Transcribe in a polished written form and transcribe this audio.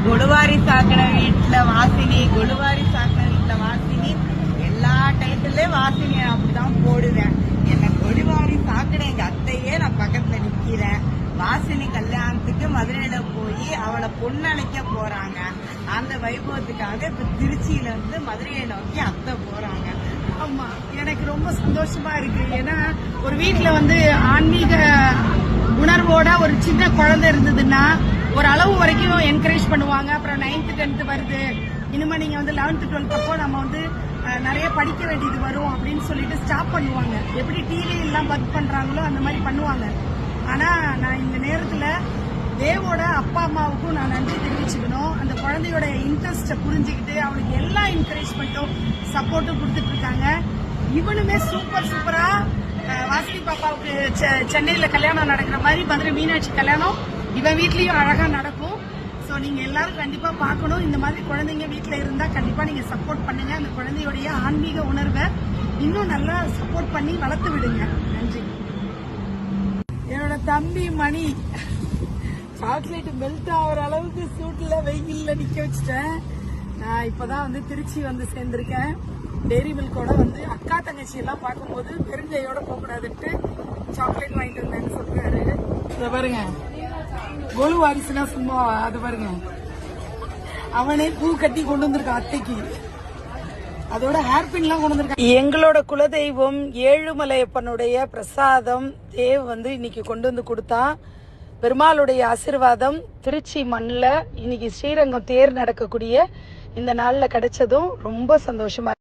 கொலுவாரி சாக்கின வீட்டுல வாசினி, கொலுவாரி சாக்கின வீட்டுல வாசினி, எல்லா டைட்டிலையும் வாசினி அப்படிதான் போடுவேன். என்ன கொலுவாரி சாக்கின எங்க அத்தையே நான் பக்கத்துல நிக்கிறேன். வாசினி கல்யாணத்துக்கு மதுரையில போய் அவளை பொண்ணழைக்க போறாங்க. அந்த வைபவத்துக்காக இப்ப திருச்சியில இருந்து மதுரையை நோக்கி அத்தை போறாங்க. ஆமா, எனக்கு ரொம்ப சந்தோஷமா இருக்கு. ஏன்னா ஒரு வீட்டுல வந்து ஆன்மீக உணர்வோட ஒரு சின்ன குழந்தை இருந்ததுன்னா ஒரு அளவு வரைக்கும் என்கரேஜ் பண்ணுவாங்க. அப்புறம் 9th 10th வருது, இனிமே நீங்க வந்து 11th 12th அப்போ நம்ம வந்து நிறைய படிக்க வேண்டியது வரும் அப்படின்னு சொல்லிட்டு ஸ்டாப் பண்ணுவாங்க. எப்படி டிவி எல்லாம் பக் பண்றாங்களோ அந்த மாதிரி பண்ணுவாங்க. ஆனா நான் இந்த நேரத்துல தேவோட அப்பா அம்மாவுக்கும் நான் நன்றி தெரிவிச்சுக்கணும். அந்த குழந்தையோட இன்ட்ரெஸ்ட புரிஞ்சுக்கிட்டு அவளுக்கு எல்லா என்கரேஜ்மெண்ட்டும் சப்போர்ட்டும் கொடுத்துட்டு இருக்காங்க. இவனுமே சூப்பரா வாசினி பாப்பாவுக்கு சென்னையில கல்யாணம் நடக்கிற மாதிரி மதுரை மீனாட்சி கல்யாணம் இவன் வீட்லயும் அழகா நடக்கும். சோ நீங்க எல்லாரும் கண்டிப்பா பார்க்கணும். இந்த மாதிரி குழந்தைங்க வீட்டுல இருந்தா கண்டிப்பா நீங்க சப்போர்ட் பண்ணுங்க. அந்த குழந்தையோடைய ஆன்மீக உணர்வை இன்னும் நல்லா சப்போர்ட் பண்ணி வளர்த்து விடுங்க. நன்றி. என்னோட தம்பி மணி சாக்லேட் மெல்ட் ஆகிற அளவுக்கு சூட்ல வெயில்ல நிக்க வச்சுட்டேன். நான் இப்பதான் வந்து திருச்சி வந்து சேர்ந்திருக்கேன். டெய்ரி மில்கோட வந்து அக்கா தங்கச்சி எல்லாம் பார்க்கும்போது பெருங்கையோட போக கூடாதுன்ட்டு சாக்லேட் வாங்கிட்டு வந்தேன்னு சொல்றாரு. இத பாருங்க, கோலு வாரிசுனா சும்மா அது பாருங்க, அவனே பூ கட்டி கொண்டு வந்திருக்கான் அத்தைக்கு. அதோட ஹேர்பின் எல்லாம் கொண்டு வந்திருக்கான். எங்களோட குலதெய்வம் ஏழுமலையப்பனுடைய பிரசாதம் தேவ் வந்து இன்னைக்கு கொண்டு வந்து கொடுத்தான். பெருமாளுடைய ஆசீர்வாதம் திருச்சி மண்ணில் இன்னைக்கு ஸ்ரீரங்கம் தேர் நடக்கக்கூடிய இந்த நாள்ல கிடைச்சதும் ரொம்ப சந்தோஷமா.